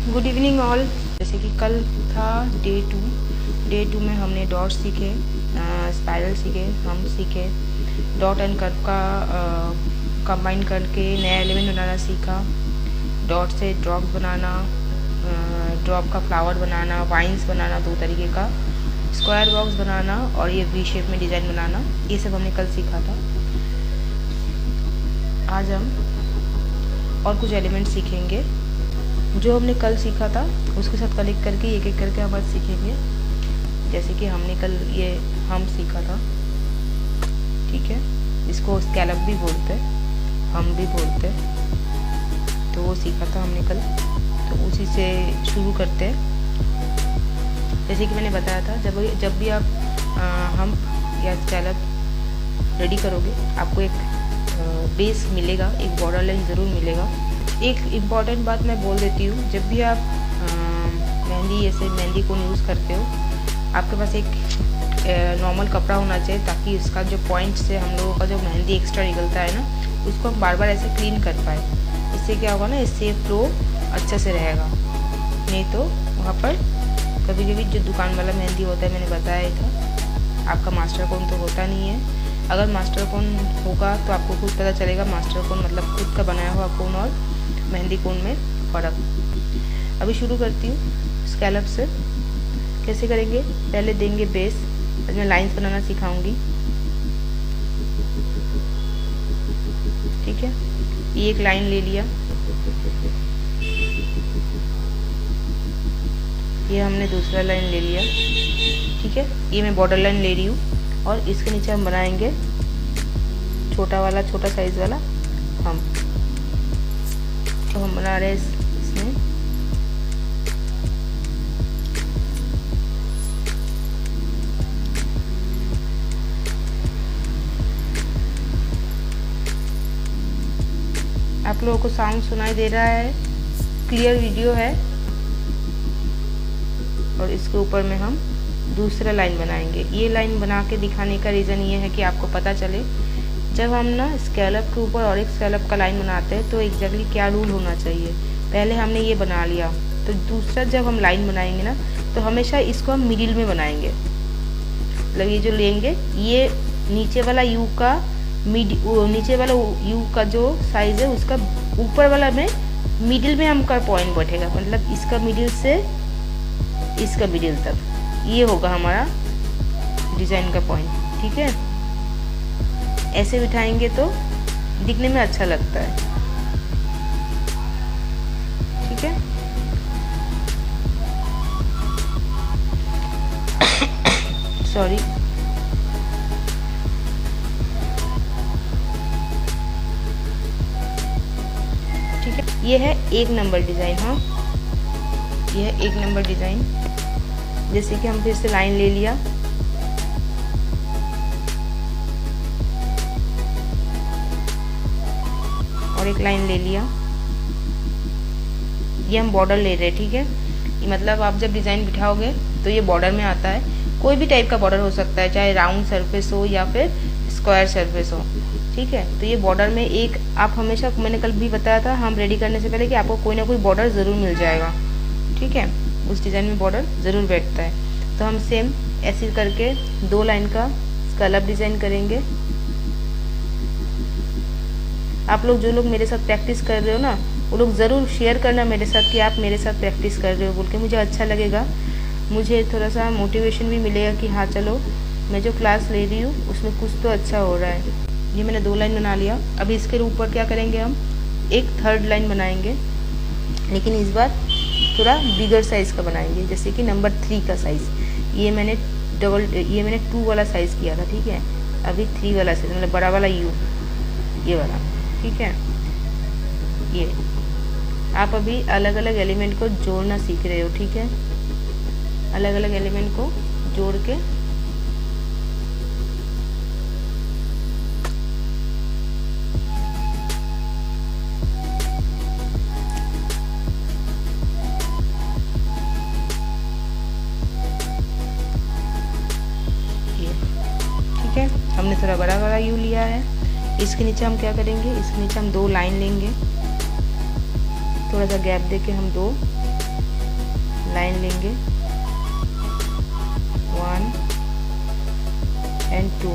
Good evening all. जैसे कि कल था डे टू में हमने डॉट सीखे, स्पाइरल सीखे, हम सीखे डॉट एंड कर्व का कंबाइन करके नया एलिमेंट बनाना सीखा। डॉट से ड्रॉप्स बनाना, ड्रॉप का फ्लावर बनाना, वाइन्स बनाना, दो तरीके का स्क्वायर बॉक्स बनाना और ये वी शेप में डिज़ाइन बनाना, ये सब हमने कल सीखा था। आज हम और कुछ एलिमेंट सीखेंगे जो हमने कल सीखा था, उसके साथ कनेक्ट करके एक एक करके हम आज सीखेंगे। जैसे कि हमने कल ये हम सीखा था, ठीक है, इसको स्कैलप भी बोलते हैं, हम भी बोलते हैं, तो वो सीखा था हमने कल। तो उसी से शुरू करते हैं। जैसे कि मैंने बताया था, जब भी आप हम या स्कैलप रेडी करोगे, आपको एक बेस मिलेगा, एक बॉर्डर लाइन ज़रूर मिलेगा। एक इम्पॉर्टेंट बात मैं बोल देती हूँ, जब भी आप मेहंदी को यूज़ करते हो, आपके पास एक नॉर्मल कपड़ा होना चाहिए, ताकि इसका जो पॉइंट से हम लोगों का जो मेहंदी एक्स्ट्रा निकलता है ना, उसको हम बार बार ऐसे क्लीन कर पाए। इससे क्या होगा ना, इससे फ्लो अच्छे से रहेगा। नहीं तो वहाँ पर कभी कभी जो दुकान वाला मेहंदी होता है, मैंने बताया था, आपका मास्टर कोन तो होता नहीं है। अगर मास्टर कोन होगा तो आपको खुद पता चलेगा, मास्टर कोन मतलब खुद का बनाया हुआ कोन और मेहंदी कोन में फ़र्क। अभी शुरू करती हूँ स्कैलप से। कैसे करेंगे, पहले देंगे बेस। मैं लाइंस बनाना सिखाऊंगी, ठीक है। ये एक लाइन ले लिया, ये हमने दूसरा लाइन ले लिया, ठीक है। ये मैं बॉर्डर लाइन ले रही हूँ और इसके नीचे हम बनाएंगे छोटा साइज वाला हम। तो हम बना रहे हैं इसमें आप लोगों को साउंड सुनाई दे रहा है, क्लियर वीडियो है। और इसके ऊपर में हम दूसरा लाइन बनाएंगे। ये लाइन बना के दिखाने का रीज़न ये है कि आपको पता चले, जब हम ना स्कैलप के ऊपर और एक स्कैलप का लाइन बनाते हैं तो एग्जैक्टली क्या रूल होना चाहिए। पहले हमने ये बना लिया, तो दूसरा जब हम लाइन बनाएंगे ना, तो हमेशा इसको हम मिडिल में बनाएंगे। मतलब ये जो लेंगे, ये नीचे वाला यू का नीचे वाला यू का जो साइज है, उसका ऊपर वाला में मिडिल में हमका पॉइंट बैठेगा। मतलब इसका मिडिल से इसका मिडिल तक, ये होगा हमारा डिज़ाइन का पॉइंट, ठीक है। ऐसे बिठाएंगे तो दिखने में अच्छा लगता है, ठीक है। सॉरी, ठीक है। ये है एक नंबर डिज़ाइन, हाँ, ये है एक नंबर डिज़ाइन। जैसे कि हम फिर से लाइन ले लिया, और एक लाइन ले लिया, ये हम बॉर्डर ले रहे हैं, ठीक है। मतलब आप जब डिज़ाइन बिठाओगे तो ये बॉर्डर में आता है। कोई भी टाइप का बॉर्डर हो सकता है, चाहे राउंड सरफेस हो या फिर स्क्वायर सरफेस हो, ठीक है। तो ये बॉर्डर में एक आप हमेशा, मैंने कल भी बताया था हम रेडी करने से पहले, कि आपको कोई ना कोई बॉर्डर ज़रूर मिल जाएगा, ठीक है। उस डिज़ाइन में बॉर्डर ज़रूर बैठता है। तो हम सेम ऐसे करके दो लाइन का स्कैलप डिज़ाइन करेंगे। आप लोग जो लोग मेरे साथ प्रैक्टिस कर रहे हो ना, वो लोग ज़रूर शेयर करना मेरे साथ कि आप मेरे साथ प्रैक्टिस कर रहे हो बोल के। मुझे अच्छा लगेगा, मुझे थोड़ा सा मोटिवेशन भी मिलेगा कि हाँ चलो, मैं जो क्लास ले रही हूँ उसमें कुछ तो अच्छा हो रहा है। ये मैंने दो लाइन बना लिया। अभी इसके ऊपर क्या करेंगे, हम एक थर्ड लाइन बनाएंगे, लेकिन इस बार थोड़ा बिगर साइज़ का बनाएंगे, जैसे कि नंबर 3 का साइज़। ये मैंने 2 वाला साइज़ किया था, ठीक है। अभी 3 वाला साइज़, मतलब बड़ा वाला यू, ये वाला, ठीक है। ये आप अभी अलग अलग एलिमेंट को जोड़ना सीख रहे हो, ठीक है। अलग अलग एलिमेंट को जोड़ के हमने थोड़ा बड़ा बड़ा यू लिया है। इसके नीचे हम क्या करेंगे, इसके नीचे हम 2 लाइन लेंगे, थोड़ा सा गैप देके हम 2 लाइन लेंगे, 1 and 2,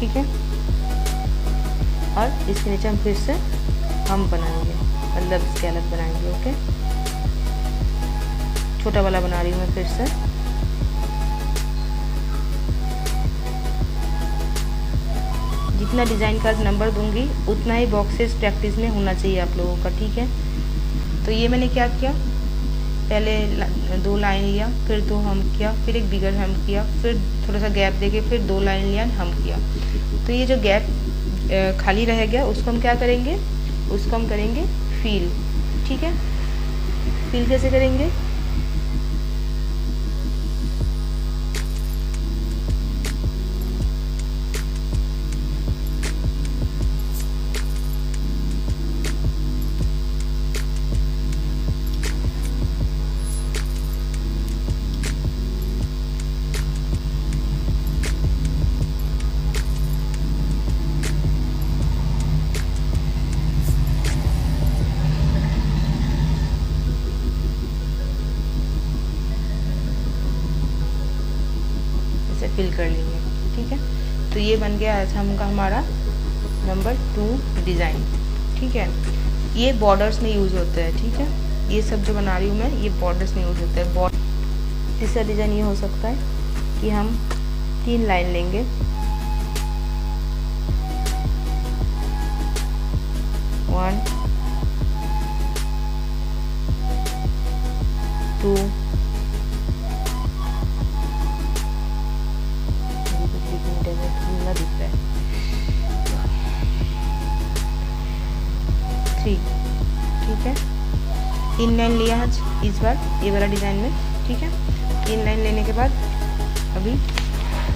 ठीक है। और इसके नीचे हम फिर से हम बनाएंगे, मतलब स्केलप बनाएंगे। ओके, छोटा वाला बना रही हूँ मैं फिर से। जितना डिज़ाइन का नंबर दूंगी उतना ही बॉक्सेस प्रैक्टिस में होना चाहिए आप लोगों का, ठीक है। तो ये मैंने क्या किया, पहले 2 लाइन लिया, फिर 2 हम किया, फिर एक बिगर हम किया, फिर थोड़ा सा गैप देके फिर 2 लाइन लिया, हम किया। तो ये जो गैप खाली रह गया उसको हम क्या करेंगे, उसको हम करेंगे फील, ठीक है। फील कैसे करेंगे, फिल कर लेंगे, ठीक है। तो ये बन गया आज हमका हमारा नंबर 2 डिज़ाइन, ठीक है। ये बॉर्डर्स में यूज़ होता है, ठीक है। ये सब जो बना रही हूँ मैं, ये बॉर्डर्स में यूज़ होता है। तीसरा डिज़ाइन ये हो सकता है कि हम 3 लाइन लेंगे, 1 2 दिख रहा है 3, ठीक है। 3 लाइन लिया आज इस बार ये वाला डिज़ाइन में, ठीक है। 3 लाइन लेने के बाद अभी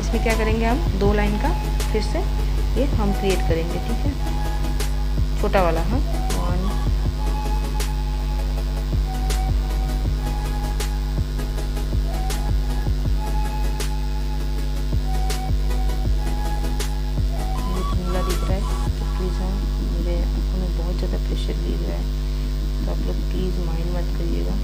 इसमें क्या करेंगे, हम 2 लाइन का फिर से ये हम क्रिएट करेंगे, ठीक है। छोटा वाला हम 1 बहुत ज़्यादा प्रेशर दिख रहा है, तो आप लोग प्लीज़ माइंड मत करिएगा।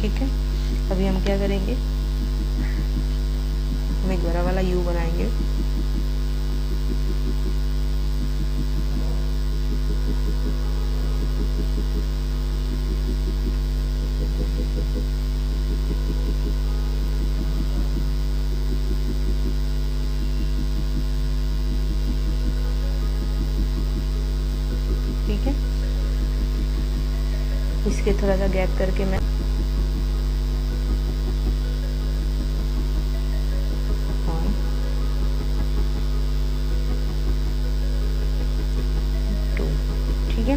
ठीक है, अभी हम क्या करेंगे, हम एक बड़ा वाला यू बनाएंगे, ठीक है। इसके थोड़ा सा गैप करके मैं ठीक है।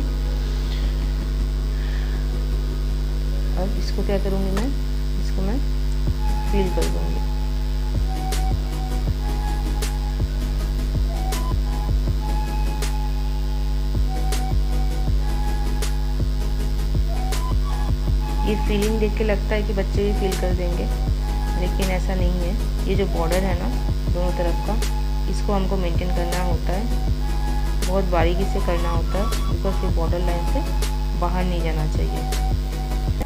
अब इसको क्या करूँगी मैं, इसको मैं फील कर दूँगी। ये फीलिंग देख के लगता है कि बच्चे भी फील कर देंगे, लेकिन ऐसा नहीं है। ये जो बॉर्डर है ना दोनों तरफ का, इसको हमको मेंटेन करना होता है, बहुत बारीकी से करना होता है, बिकॉज ये बॉर्डर लाइन से बाहर नहीं जाना चाहिए।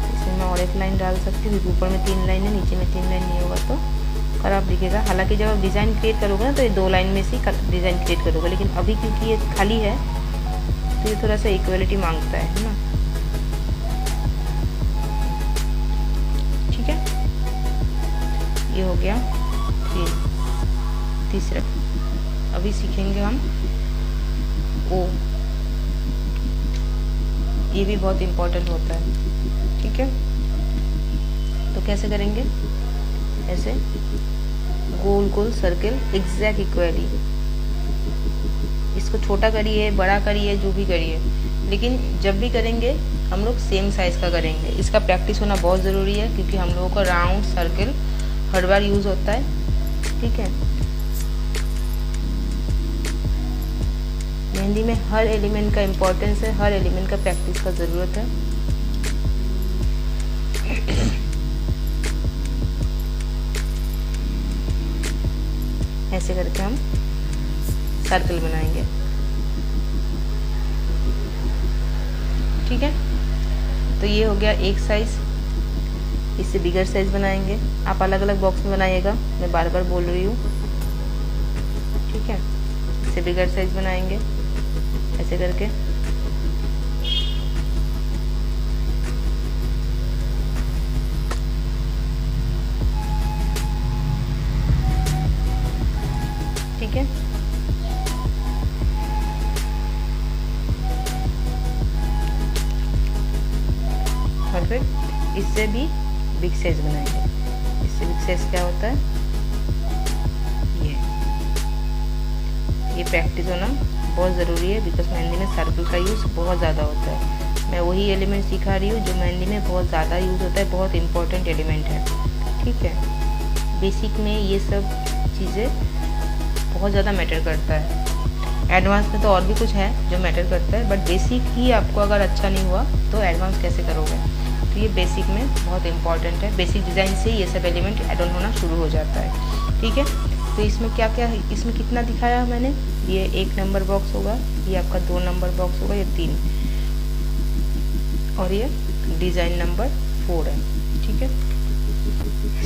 इसमें मैं और एक लाइन डाल सकती हूँ, ऊपर में 3 लाइन है, नीचे में 3 लाइन नहीं होगा तो खराब दिखेगा। हालांकि जब आप डिज़ाइन क्रिएट करोगे ना तो ये 2 लाइन में से डिज़ाइन क्रिएट करोगे, लेकिन अभी क्योंकि ये खाली है तो ये थोड़ा सा इक्वलिटी मांगता है ना। ठीक है, ये हो गया तीसरा। अभी सीखेंगे हम ओ, ये भी बहुत इम्पोर्टेंट होता है। ठीक है, तो कैसे करेंगे, ऐसे गोल गोल सर्किल एग्जैक्ट इक्वली। इसको छोटा करिए, बड़ा करिए, जो भी करिए, लेकिन जब भी करेंगे हम लोग सेम साइज़ का करेंगे। इसका प्रैक्टिस होना बहुत ज़रूरी है क्योंकि हम लोगों का राउंड सर्कल हर बार यूज़ होता है, ठीक है। मेहंदी में हर एलिमेंट का इम्पोर्टेंस है, हर एलिमेंट का प्रैक्टिस का ज़रूरत है। ऐसे करके हम सर्कल बनाएंगे, ठीक है। तो ये हो गया एक साइज़। इससे बिगर साइज़ बनाएंगे। आप अलग अलग बॉक्स में बनाइएगा, मैं बार बार बोल रही हूँ, ठीक है। इससे बिगर साइज़ बनाएंगे ऐसे करके। ठीक है, और फिर इससे भी बिग साइज बनाएंगे। इससे बिग साइज क्या होता है, ये प्रैक्टिस होना बहुत ज़रूरी है बिकॉज मेहंदी में सर्कल का यूज़ बहुत ज़्यादा होता है। मैं वही एलिमेंट सिखा रही हूँ जो मेहंदी में बहुत ज़्यादा यूज़ होता है, बहुत इम्पोर्टेंट एलिमेंट है, ठीक है। बेसिक में ये सब चीज़ें बहुत ज़्यादा मैटर करता है। एडवांस में तो और भी कुछ है जो मैटर करता है, बट बेसिक ही आपको अगर अच्छा नहीं हुआ तो एडवांस कैसे करोगे। तो ये बेसिक में बहुत इंपॉर्टेंट है। बेसिक डिज़ाइन से ये सब एलिमेंट एड ऑन होना शुरू हो जाता है, ठीक है। तो इसमें क्या क्या है, इसमें कितना दिखाया मैंने, ये 1 नंबर बॉक्स होगा, ये आपका 2 नंबर बॉक्स होगा, ये 3, और ये डिज़ाइन नंबर 4 है, ठीक है।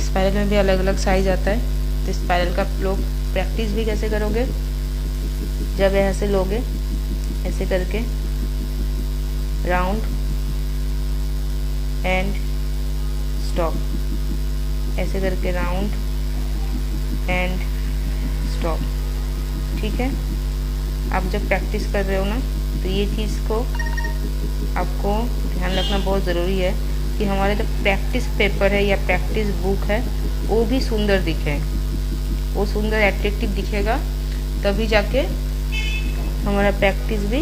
स्पाइरल में भी अलग अलग साइज आता है। तो स्पाइरल का लोग प्रैक्टिस भी कैसे करोगे, जब ऐसे लोगे ऐसे करके राउंड एंड स्टॉप, ऐसे करके राउंड एंड स्टॉप, ठीक है। आप जब प्रैक्टिस कर रहे हो ना तो ये चीज़ को आपको ध्यान रखना बहुत ज़रूरी है कि हमारे जो प्रैक्टिस पेपर है या प्रैक्टिस बुक है वो भी सुंदर दिखे, वो सुंदर एट्रैक्टिव दिखेगा, तभी जाके हमारा प्रैक्टिस भी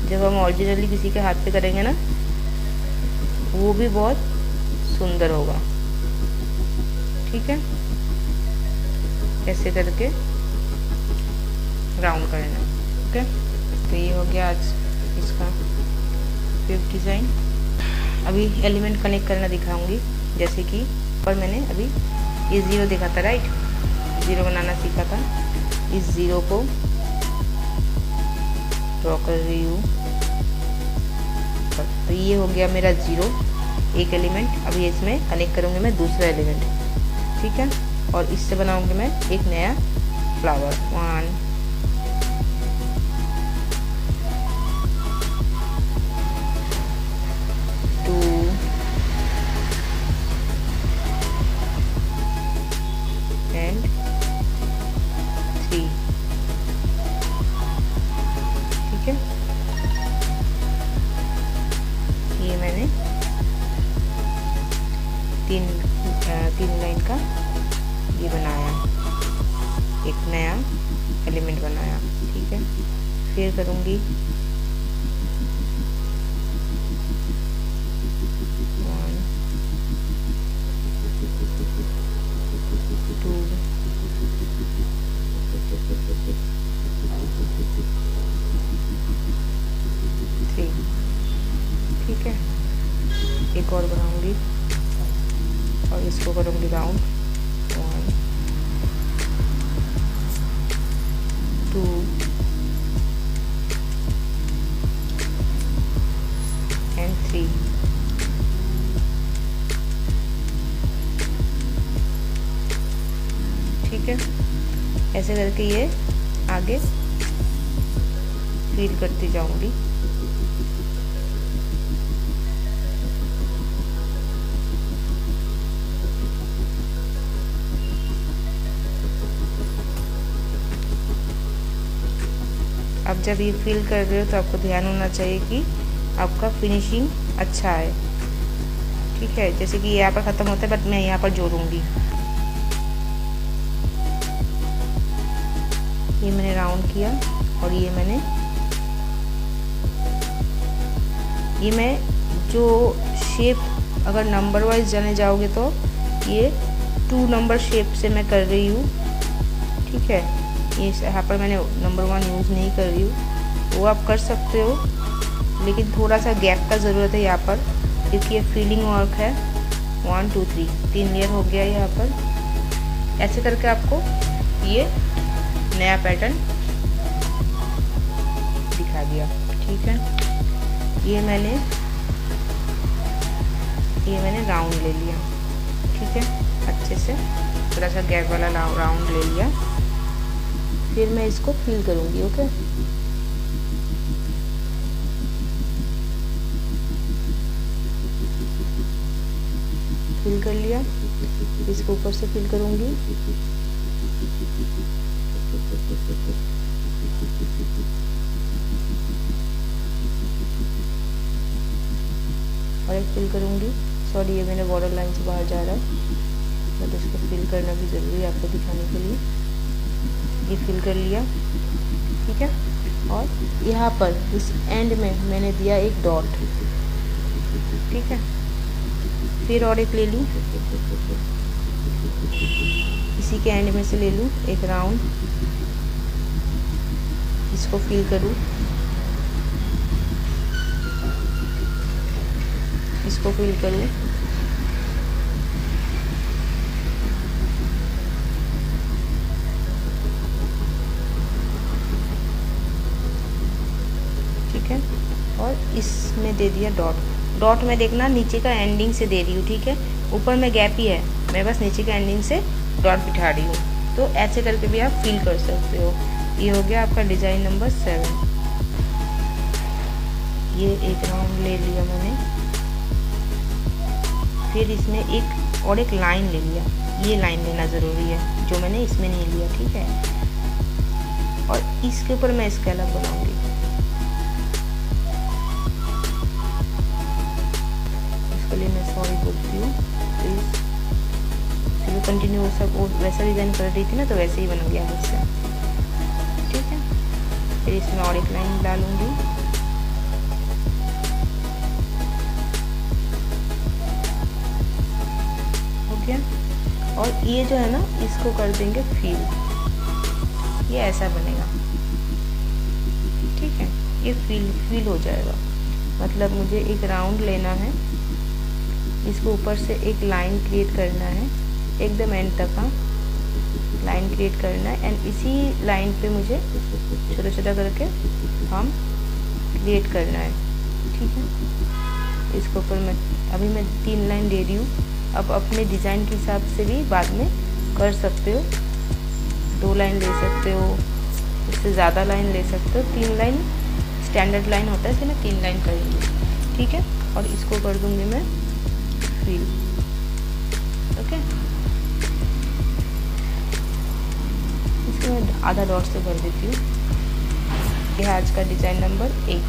जब हम ओरिजिनली किसी के हाथ पे करेंगे ना वो भी बहुत सुंदर होगा, ठीक है। ऐसे करके राउंड कर लेना, ओके। तो ये हो गया आज इसका 5th डिज़ाइन। अभी एलिमेंट कनेक्ट करना दिखाऊंगी, जैसे कि पर मैंने अभी ये 0 देखा था, राइट, 0 बनाना सीखा था। इस 0 को ड्रॉ कर रही हूँ। तो ये हो गया मेरा 0, एक एलिमेंट। अभी इसमें कनेक्ट करूँगी मैं दूसरा एलिमेंट, ठीक है। और इससे बनाऊँगी मैं एक नया फ्लावर। 1 2 एंड 3, ठीक है। ये मैंने तीन लाइन का ये बनाया, एक नया एलिमेंट बनाया, ठीक है। फिर करूँगी 1 2 3, ठीक है। एक और बनाऊंगी और इसको करूंगी राउंड। 1 2 एंड 3, ठीक है। ऐसे करके ये आगे फील करती जाऊंगी। अब जब ये फील कर रहे हो तो आपको ध्यान होना चाहिए कि आपका फिनिशिंग अच्छा है, ठीक है। जैसे कि यहाँ पर ख़त्म होता है बट मैं यहाँ पर जोड़ूंगी। ये मैंने राउंड किया और ये मैंने ये मैं जो शेप अगर नंबर वाइज जाने जाओगे तो ये 2 नंबर शेप से मैं कर रही हूँ, ठीक है। ये यहाँ पर मैंने नंबर 1 यूज़ नहीं कर रही हूँ, वो आप कर सकते हो, लेकिन थोड़ा सा गैप का ज़रूरत है यहाँ पर, क्योंकि ये फिलिंग वर्क है। 1 2 3 लेयर हो गया यहाँ पर। ऐसे करके आपको ये नया पैटर्न दिखा दिया, ठीक है। ये मैंने राउंड ले लिया, ठीक है, अच्छे से थोड़ा सा गैप वाला राउंड ले लिया। फिर मैं इसको फिल करूँगी, ओके। फिल कर लिया, इसको ऊपर से फिल करूँगी। और एक फिल करूँगी, सॉरी ये मेरे बॉर्डर लाइन से बाहर जा रहा है, बट इसको फिल करना भी ज़रूरी है आपको दिखाने के लिए। ये फिल कर लिया, ठीक है। और यहाँ पर इस एंड में मैंने दिया एक डॉट, ठीक है। फिर और एक ले लूँ, इसी के एंड में से ले लूँ एक राउंड, इसको फिल करूँ, इसको फिल करूँ, ठीक है। और इसमें दे दिया डॉट में देखना नीचे का एंडिंग से दे रही हूँ, ठीक है। ऊपर में गैप ही है, मैं बस नीचे का एंडिंग से डॉट बिठा रही हूँ। तो ऐसे करके भी आप फिल कर सकते हो। ये हो गया आपका डिज़ाइन नंबर 7। ये एक राउंड ले लिया मैंने, फिर इसमें एक लाइन ले लिया। ये लाइन लेना ज़रूरी है, जो मैंने इसमें नहीं लिया, ठीक है। और इसके ऊपर मैं स्केलअप बनाऊंगी। इसके लिए मैं सॉरी बोलती हूँ, प्लीज़। फिर कंटिन्यू सब वैसा डिज़ाइन कर रही थी ना, तो वैसे ही बन गया मुझसे, ठीक है। फिर इसमें और एक लाइन डालूंगी, ओके। और ये जो है ना, इसको कर देंगे फील, ये ऐसा बनेगा, ठीक है। ये फील हो जाएगा। मतलब मुझे एक राउंड लेना है, इसको ऊपर से एक लाइन क्रिएट करना है, एकदम एंड तक का लाइन क्रिएट करना है। एंड इसी लाइन पे मुझे छोटा छोटा करके हम क्रिएट करना है, ठीक है। इसके ऊपर मैं 3 लाइन दे रही हूँ। अब अपने डिज़ाइन के हिसाब से भी बाद में कर सकते हो, 2 लाइन ले सकते हो, उससे ज़्यादा लाइन ले सकते हो। 3 लाइन स्टैंडर्ड लाइन होता है, इसलिए मैं 3 लाइन करूँगी, ठीक है। और इसको कर दूँगी मैं फिल, ओके। इसको मैं आधा डॉट से भर देती हूँ। यह आज का डिज़ाइन नंबर 8।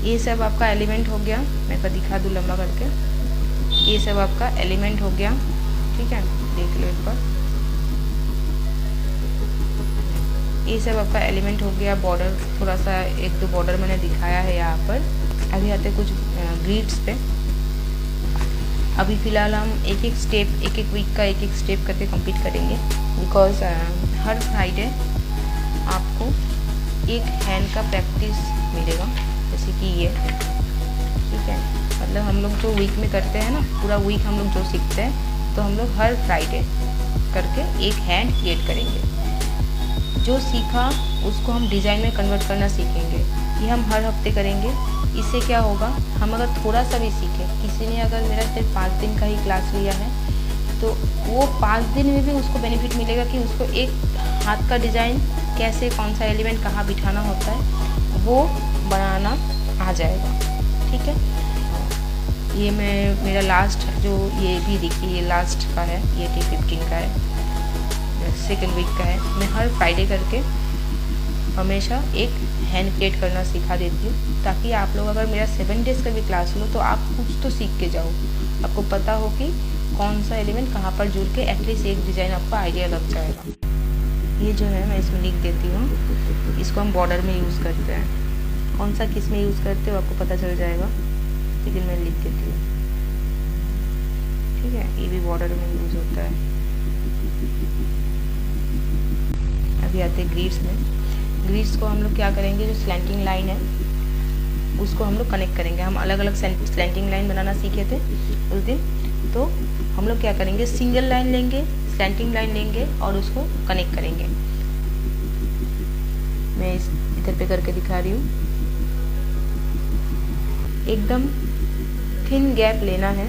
ये सब आपका एलिमेंट हो गया, मैं दिखा दूँ लंबा करके। ये सब आपका एलिमेंट हो गया, ठीक है, देख लो एक बार। ये सब आपका एलिमेंट हो गया। बॉर्डर थोड़ा सा 1-2 बॉर्डर मैंने दिखाया है यहाँ पर। अभी आते कुछ ग्रिड्स पे। अभी फ़िलहाल हम एक एक वीक का एक स्टेप करके कंप्लीट करेंगे, बिकॉज हर फ्राइडे आपको एक हैंड का प्रैक्टिस मिलेगा, जैसे कि ये, ठीक है। मतलब हम लोग जो वीक में करते हैं ना, पूरा वीक हम लोग जो सीखते हैं, तो हम लोग हर फ्राइडे करके एक हैंड क्रिएट करेंगे। जो सीखा उसको हम डिज़ाइन में कन्वर्ट करना सीखेंगे। ये हम हर हफ्ते करेंगे। इससे क्या होगा, हम अगर थोड़ा सा भी सीखें, किसी ने अगर मेरा सिर्फ 5 दिन का ही क्लास लिया है, तो वो 5 दिन में भी उसको बेनिफिट मिलेगा कि उसको एक हाथ का डिज़ाइन कैसे, कौन सा एलिमेंट कहाँ बिठाना होता है, वो बनाना आ जाएगा, ठीक है। ये मेरा लास्ट जो ये भी देखिए, ये लास्ट का है, ये डे 15 का है, सेकेंड वीक का है। मैं हर फ्राइडे करके हमेशा एक हैंड क्रिएट करना सिखा देती हूँ, ताकि आप लोग अगर मेरा 7 डेज़ का भी क्लास लो तो आप कुछ तो सीख के जाओ, आपको पता हो कि कौन सा एलिमेंट कहाँ पर जुड़ के एटलीस्ट एक डिज़ाइन आपको आइडिया लग जाएगा। ये जो है मैं इसमें लिख देती हूँ, इसको हम बॉर्डर में यूज़ करते हैं, कौन सा किस में यूज़ करते हो आपको पता चल जाएगा, लेकिन मैं लिख देती हूँ। ठीक है, ये भी बॉर्डर में यूज़ होता है। अभी आते हैं ग्रिड्स में। ग्रिड्स को हम लोग क्या करेंगे, जो स्लैंटिंग लाइन है उसको हम लोग कनेक्ट करेंगे। हम अलग अलग स्लैंटिंग लाइन बनाना सीखे थे उस दिन, तो हम लोग क्या करेंगे, सिंगल लाइन लेंगे, स्लैंटिंग लाइन लेंगे और उसको कनेक्ट करेंगे। मैं इधर पे करके दिखा रही हूँ। एकदम थिन गैप लेना है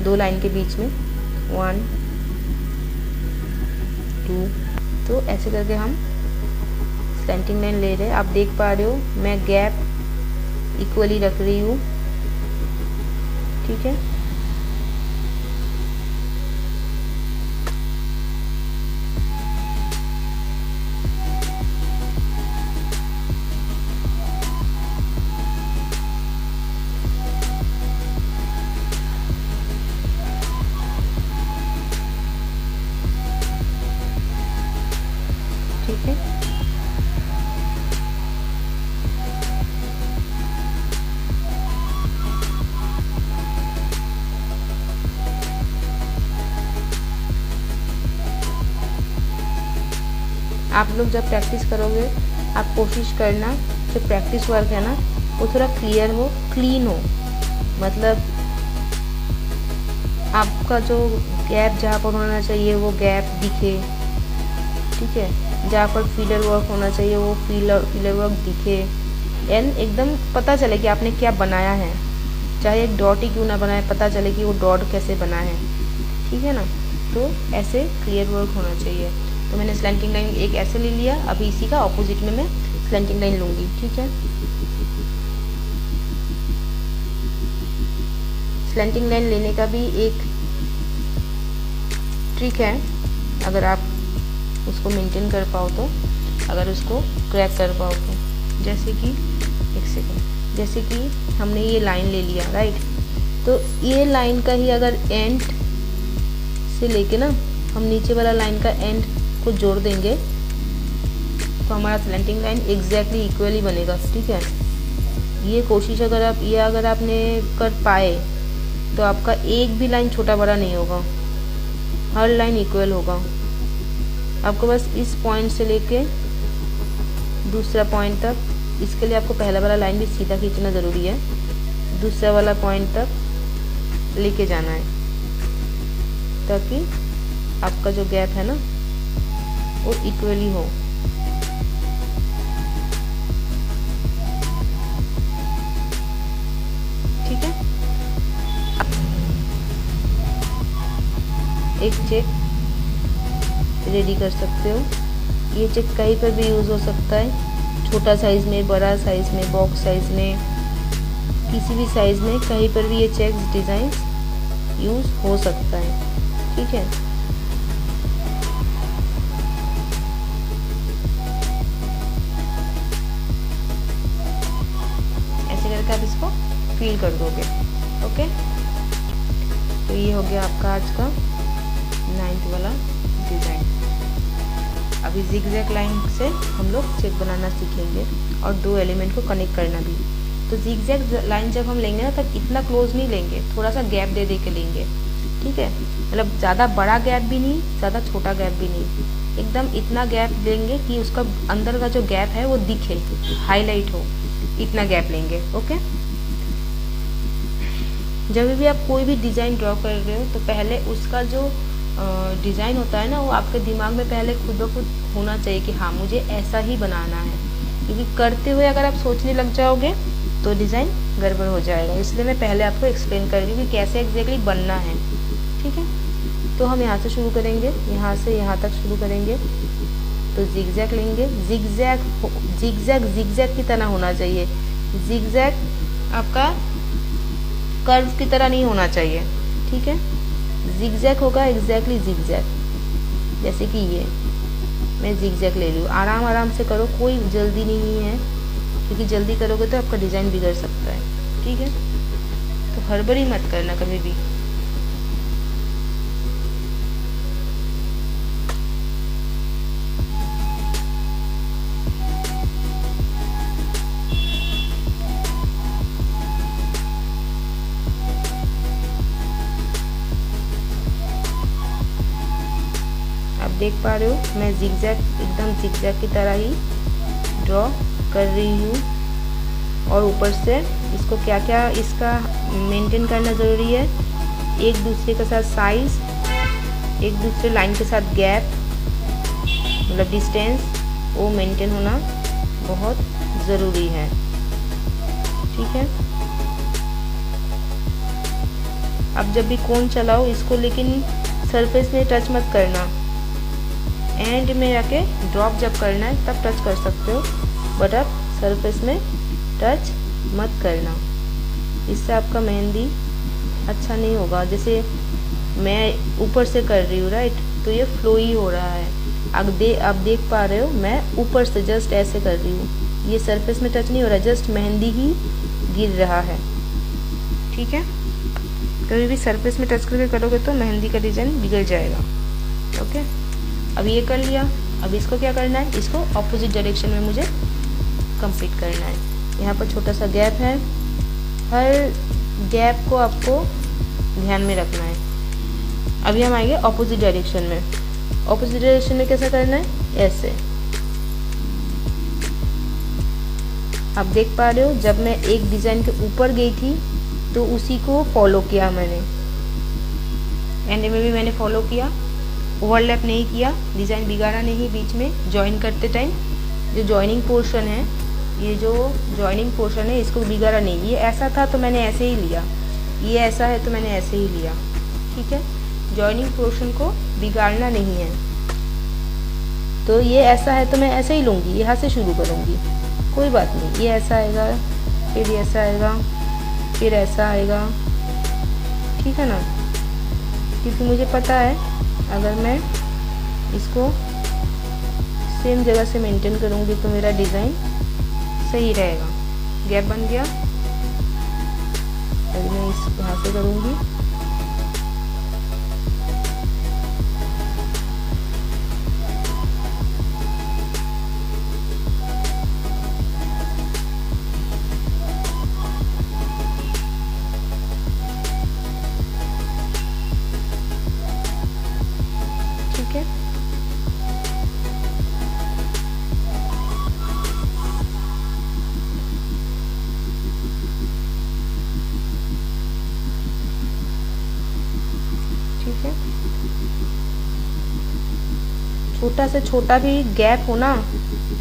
2 लाइन के बीच में, 1 2, तो ऐसे करके हम स्लैंटिंग लाइन ले रहे हैं। आप देख पा रहे हो मैं गैप इक्वली रख रही हूँ। ठीक है, ठीक है। आप लोग जब प्रैक्टिस करोगे, आप कोशिश करना जो प्रैक्टिस वर्क है ना वो थोड़ा क्लियर हो, क्लीन हो। मतलब आपका जो गैप जहाँ पर होना चाहिए वो गैप दिखे। ठीक है, जहाँ पर फिलर वर्क होना चाहिए वो फिलर वर्क दिखे, एंड एकदम पता चले कि आपने क्या बनाया है। चाहे एक डॉट ही क्यों ना बनाए, पता चले कि वो डॉट कैसे बना है। ठीक है ना, तो ऐसे क्लियर वर्क होना चाहिए। तो मैंने स्लैंटिंग लाइन एक ऐसे ले लिया, अभी इसी का ऑपोजिट में मैं स्लैंटिंग लाइन लूँगी। ठीक है, स्लैंटिंग लाइन लेने का भी एक ट्रिक है, अगर आप उसको मेंटेन कर पाओ तो, अगर उसको क्रैक कर पाओ तो। जैसे कि एक सेकंड, जैसे कि हमने ये लाइन ले लिया, राइट, तो ये लाइन का ही अगर एंड से लेके ना हम नीचे वाला लाइन का एंड को जोड़ देंगे तो हमारा स्लैंटिंग लाइन एग्जैक्टली इक्वली बनेगा। ठीक है, ये कोशिश अगर आपने कर पाए तो आपका एक भी लाइन छोटा बड़ा नहीं होगा, हर लाइन इक्वल होगा। आपको बस इस पॉइंट से लेके दूसरा पॉइंट तक, इसके लिए आपको पहला वाला लाइन भी सीधा खींचना ज़रूरी है, दूसरा वाला पॉइंट तक लेके जाना है, ताकि आपका जो गैप है ना वो इक्वली हो। ठीक है, एक चेक रेडी कर सकते हो। ये चेक कहीं पर भी यूज़ हो सकता है, छोटा साइज़ में, बड़ा साइज़ में, बॉक्स साइज़ में, किसी भी साइज़ में, कहीं पर भी ये चेक्स डिज़ाइन यूज़ हो सकता है। ठीक है, ऐसे करके आप इसको फील कर दोगे। ओके, तो ये हो गया आपका आज का 9th वाला डिज़ाइन। अभी जिगजैग लाइन से हम लोग चेक बनाना सीखेंगे और 2 एलिमेंट को कनेक्ट करना भी। तो जिगजैग लाइन जब हम लेंगे ना तब इतना क्लोज नहीं लेंगे, थोड़ा सा गैप दे के लेंगे। ठीक है, मतलब ज़्यादा बड़ा गैप भी नहीं, ज़्यादा छोटा गैप भी नहीं, एकदम इतना गैप लेंगे कि उसका अंदर का जो गैप है वो दिखे, हाईलाइट हो, इतना गैप लेंगे। ओके, जब भी आप कोई भी डिज़ाइन ड्रॉ कर रहे हो तो पहले उसका जो डिज़ाइन होता है ना वो आपके दिमाग में पहले खुद ब खुद होना चाहिए कि हाँ मुझे ऐसा ही बनाना है, क्योंकि करते हुए अगर आप सोचने लग जाओगे तो डिज़ाइन गड़बड़ हो जाएगा। इसलिए मैं पहले आपको एक्सप्लेन कर रही हूँ कि कैसे एग्जैक्टली बनना है। ठीक है, तो हम यहाँ से शुरू करेंगे, यहाँ से यहाँ तक शुरू करेंगे। तो जिगजैग लेंगे, जिगजैग की तरह होना चाहिए। जिगजैग आपका कर्व की तरह नहीं होना चाहिए। ठीक है, जिगजैग होगा एग्जैक्टली जिगजैग, जैसे कि ये मैं जिगजैग ले लूँ। आराम आराम से करो, कोई जल्दी नहीं है, क्योंकि जल्दी करोगे तो आपका डिज़ाइन बिगड़ सकता है। ठीक है, तो हड़बड़ी मत करना कभी भी। देख पा रहे हो मैं जिगजैग, एकदम जिगजैग की तरह ही ड्रॉ कर रही हूँ। और ऊपर से इसको क्या क्या इसका मेंटेन करना ज़रूरी है, एक दूसरे के साथ साइज़, एक दूसरे लाइन के साथ गैप, मतलब डिस्टेंस, वो मेंटेन होना बहुत ज़रूरी है। ठीक है, अब जब भी कोन चलाओ इसको लेकिन सरफेस में टच मत करना, एंड में जाके ड्रॉप जब करना है तब टच कर सकते हो, बट अब सरफेस में टच मत करना, इससे आपका मेहंदी अच्छा नहीं होगा। जैसे मैं ऊपर से कर रही हूँ राइट, तो ये फ्लोई हो रहा है। आप देख पा रहे हो मैं ऊपर से जस्ट ऐसे कर रही हूँ, ये सरफेस में टच नहीं हो रहा, जस्ट मेहंदी ही गिर रहा है। ठीक है, कभी भी सरफेस में टच करके करोगे तो मेहंदी का डिज़ाइन बिगड़ जाएगा। ओके, अब ये कर लिया, अब इसको क्या करना है, इसको ऑपोजिट डायरेक्शन में मुझे कंप्लीट करना है। यहाँ पर छोटा सा गैप है, हर गैप को आपको ध्यान में रखना है। अभी हम आएंगे ऑपोजिट डायरेक्शन में। ऑपोजिट डायरेक्शन में कैसा करना है, ऐसे। आप देख पा रहे हो जब मैं एक डिज़ाइन के ऊपर गई थी तो उसी को फॉलो किया मैंने, एंड में भी मैंने फॉलो किया, ओवरलैप नहीं किया, डिज़ाइन बिगाड़ा नहीं बीच में जॉइन करते टाइम। जो जॉइनिंग पोर्शन है, ये जो जॉइनिंग पोर्शन है इसको बिगाड़ा नहीं, ये ऐसा था तो मैंने ऐसे ही लिया, ये ऐसा है तो मैंने ऐसे ही लिया। ठीक है, जॉइनिंग पोर्शन को बिगाड़ना नहीं है, तो ये ऐसा है तो मैं ऐसे ही लूँगी, यहाँ से शुरू करूँगी, कोई बात नहीं। ये ऐसा आएगा, फिर ऐसा आएगा, फिर ऐसा आएगा, ठीक है ना, क्योंकि मुझे पता है अगर मैं इसको सेम जगह से मेंटेन करूँगी तो मेरा डिज़ाइन सही रहेगा। गैप बन गया, अभी मैं इस यहाँ से करूँगी, ठीक है। ठीक है, छोटा से छोटा भी गैप हो ना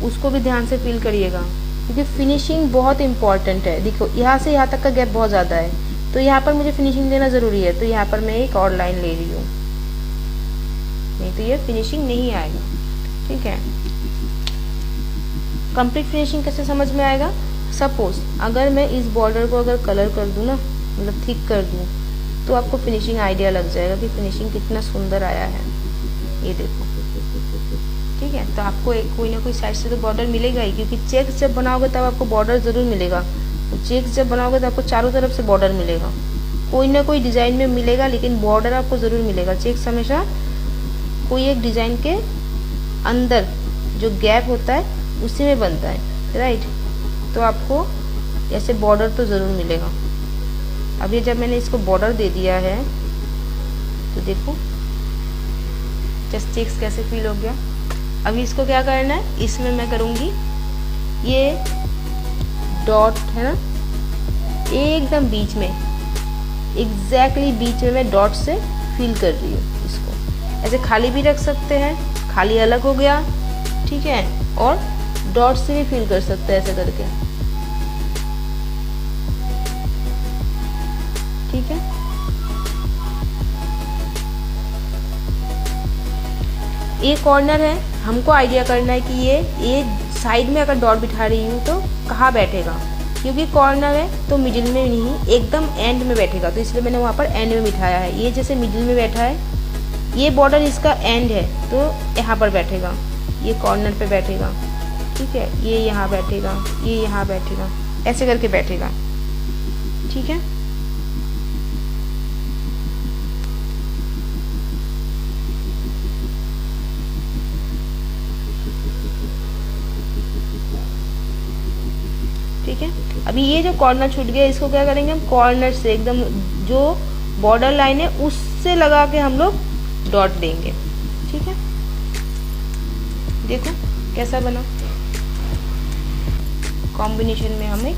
उसको भी ध्यान से फिल करिएगा, क्योंकि फिनिशिंग बहुत इंपॉर्टेंट है। देखो यहाँ से यहाँ तक का गैप बहुत ज़्यादा है, तो यहाँ पर मुझे फिनिशिंग देना ज़रूरी है, तो यहाँ पर मैं एक और लाइन ले रही हूँ, नहीं तो ये फिनिशिंग नहीं आएगा। ठीक है, कंप्लीट फिनिशिंग कैसे समझ में आएगा, सपोज अगर मैं इस बॉर्डर को अगर कलर कर दूँ ना, मतलब थिक कर दूँ, तो आपको फिनिशिंग आइडिया लग जाएगा कि फिनिशिंग कितना सुंदर आया है। ये देखो, ठीक है, तो आपको एक कोई ना कोई साइड से तो बॉर्डर मिलेगा ही, क्योंकि चेक्स जब बनाओगे तब आपको बॉर्डर ज़रूर मिलेगा। तो चेक्स जब बनाओगे तो आपको चारों तरफ से बॉर्डर मिलेगा, कोई ना कोई डिज़ाइन में मिलेगा, लेकिन बॉर्डर आपको ज़रूर मिलेगा। चेक्स हमेशा कोई एक डिज़ाइन के अंदर जो गैप होता है उसी में बनता है, राइट, तो आपको ऐसे बॉर्डर तो ज़रूर मिलेगा। अब ये जब मैंने इसको बॉर्डर दे दिया है तो देखो जस्ट चेक्स कैसे फील हो गया। अभी इसको क्या करना है, इसमें मैं करूँगी ये डॉट है ना, एकदम बीच में, एग्जैक्टली बीच में मैं डॉट से फिल कर रही हूँ इसको। ऐसे खाली भी रख सकते हैं, खाली अलग हो गया, ठीक है, और डॉट से भी फिल कर सकते हैं ऐसे करके। ठीक है, ये कॉर्नर है, हमको आइडिया करना है कि ये साइड में अगर डॉट बिठा रही हूँ तो कहाँ बैठेगा, क्योंकि कॉर्नर है तो मिडिल में नहीं, एकदम एंड में बैठेगा, तो इसलिए मैंने वहाँ पर एंड में बिठाया है। ये जैसे मिडिल में बैठा है, ये बॉर्डर इसका एंड है तो यहाँ पर बैठेगा, ये कॉर्नर पे बैठेगा, ठीक है, ये यहाँ बैठेगा, ये यहाँ बैठेगा, ऐसे करके बैठेगा। ठीक है, ठीक है। अभी ये जो कॉर्नर छूट गया इसको क्या करेंगे हम, कॉर्नर से एकदम जो बॉर्डर लाइन है उससे लगा के हम लोग डॉट देंगे। ठीक है, देखो कैसा बना। कॉम्बिनेशन में हम एक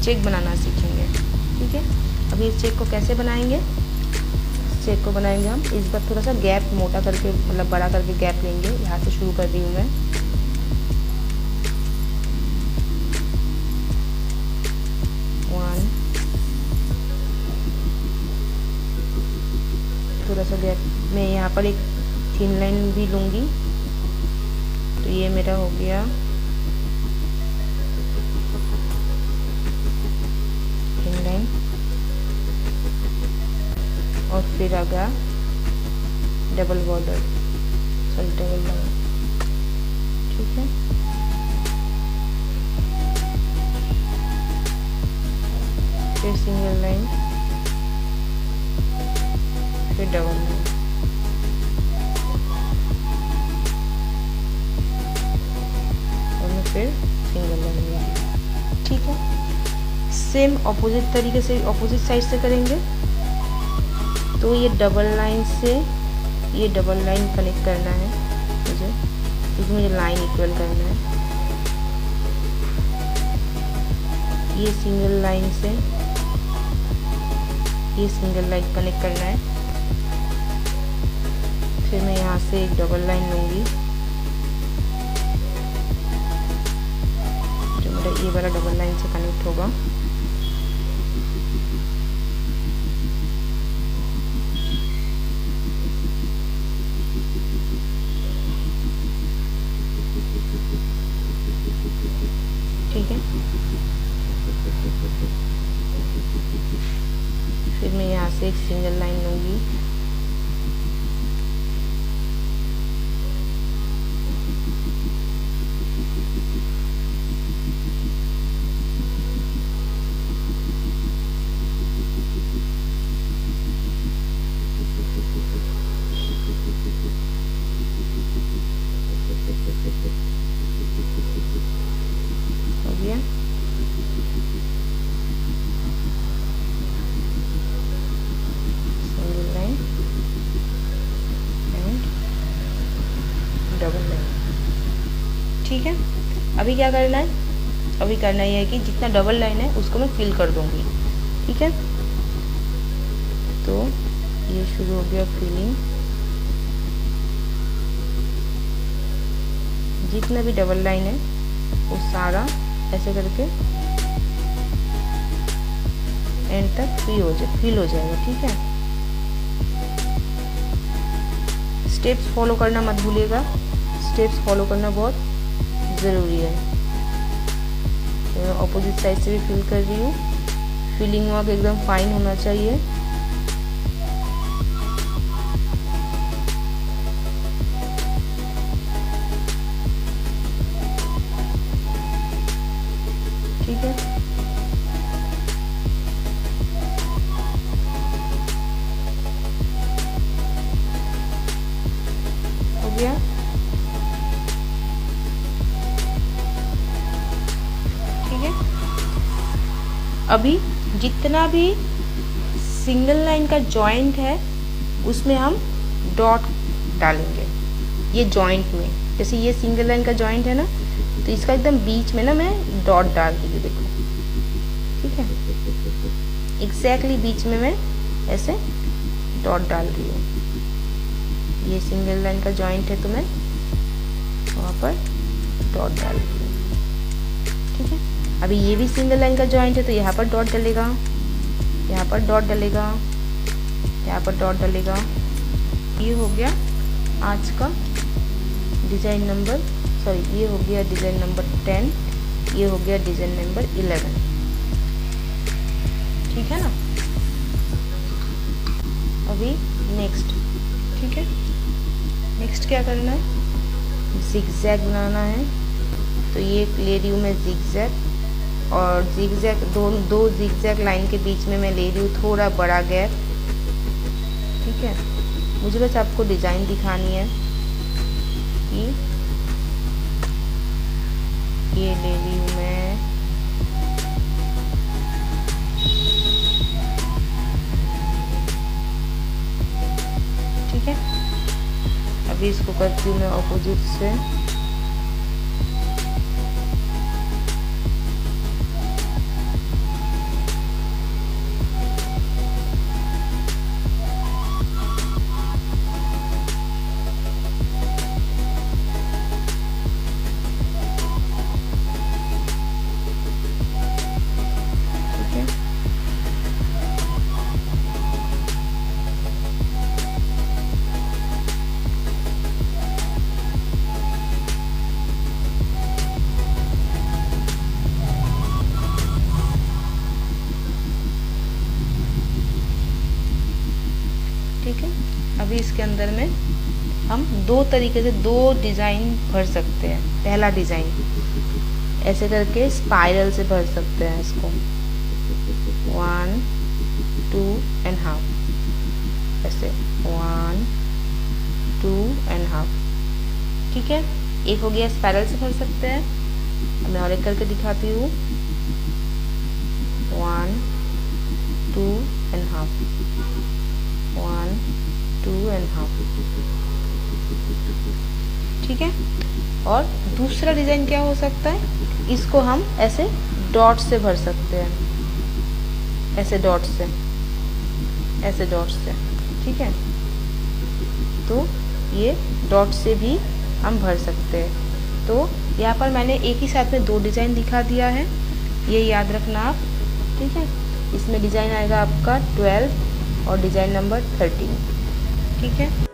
चेक बनाना सीखेंगे, ठीक है। अभी इस चेक को कैसे बनाएंगे, इस चेक को बनाएंगे हम इस बार थोड़ा सा गैप मोटा करके, मतलब बड़ा करके गैप लेंगे। यहाँ से शुरू कर रही हूँ मैं। थोड़ा सा गैप, मैं यहाँ पर एक थिन लाइन भी लूँगी। तो ये मेरा हो गया थिन लाइन, और फिर आ गया double border, sorry double line, ठीक है। फिर सिंगल लाइन, फिर डबल लाइन, और मैं फिर सिंगल लाइन लूँगी, ठीक है। सेम ऑपोजिट तरीके से, ऑपोजिट साइड से करेंगे। तो ये डबल लाइन से ये डबल लाइन कनेक्ट करना है मुझे, क्योंकि मुझे लाइन इक्वल करना है। ये सिंगल लाइन से ये सिंगल लाइन कनेक्ट करना है। फिर मैं यहाँ से एक डबल लाइन लूँगी, जो मेरा ये वाला डबल लाइन से कनेक्ट होगा। ठीक है। फिर मैं यहाँ से एक सिंगल लाइन लूँगी, हो गया। Single line and double line, ठीक है। अभी क्या करना है, अभी करना ये है कि जितना डबल लाइन है उसको मैं फिल कर दूंगी, ठीक है। तो ये शुरू हो गया फिलिंग। जितना भी डबल लाइन है वो सारा ऐसे करके एंड तक फिल हो जाएगा, ठीक है। स्टेप्स फॉलो करना मत भूलिएगा, स्टेप्स फॉलो करना बहुत ज़रूरी है। तो मैं ऑपोजिट साइड से भी फिल कर रही हूँ। फिलिंग वर्क एकदम फाइन होना चाहिए। ठीक है। हो गया। ठीक है। अभी जितना भी सिंगल लाइन का जॉइंट है उसमें हम डॉट डालेंगे। ये जॉइंट में, जैसे ये सिंगल लाइन का जॉइंट है ना, तो इसका एकदम बीच में ना मैं डॉट डाल दी हूँ, देखो, ठीक है। एग्जैक्टली बीच में मैं ऐसे डॉट डाल रही हूँ। ये सिंगल लाइन का जॉइंट है तो मैं वहाँ पर डॉट डाल रही हूँ, ठीक है। अभी ये भी सिंगल लाइन का जॉइंट है तो यहाँ पर डॉट डलेगा, यहाँ पर डॉट डलेगा, यहाँ पर डॉट डलेगा। ये हो गया आज का डिज़ाइन नंबर, सॉरी ये हो गया डिज़ाइन नंबर 10, ये हो गया डिज़ाइन नंबर 11, ठीक है ना। अभी नेक्स्ट, ठीक है। नेक्स्ट क्या करना है, जिगजैग बनाना है। तो ये ले रही हूँ मैं जिगजैग, और जिगजैग दो जिगजैग लाइन के बीच में मैं ले रही हूँ थोड़ा बड़ा गैप, ठीक है। मुझे बस आपको डिज़ाइन दिखानी है कि ये ले रही हूँ मैं, ठीक है। अभी इसको करती हूँ मैं ऑपोजिट से, ठीक है। अभी इसके अंदर में हम दो तरीके से दो डिज़ाइन भर सकते हैं। पहला डिज़ाइन ऐसे करके स्पाइरल से भर सकते हैं इसको, 1 2 एंड हाफ, ऐसे 1 2 एंड हाफ, ठीक है। एक हो गया स्पाइरल से भर सकते हैं। अब मैं और एक करके दिखाती हूँ, 1 2 एंड हाफ, 1 2 एंड हाफ, ठीक है। और दूसरा डिज़ाइन क्या हो सकता है, इसको हम ऐसे डॉट से भर सकते हैं, ऐसे डॉट से, ऐसे डॉट से, ठीक है। तो ये डॉट से भी हम भर सकते हैं। तो यहाँ पर मैंने एक ही साथ में दो डिज़ाइन दिखा दिया है, ये याद रखना आप, ठीक है। इसमें डिज़ाइन आएगा आपका 12 और डिज़ाइन नंबर 13, ठीक है।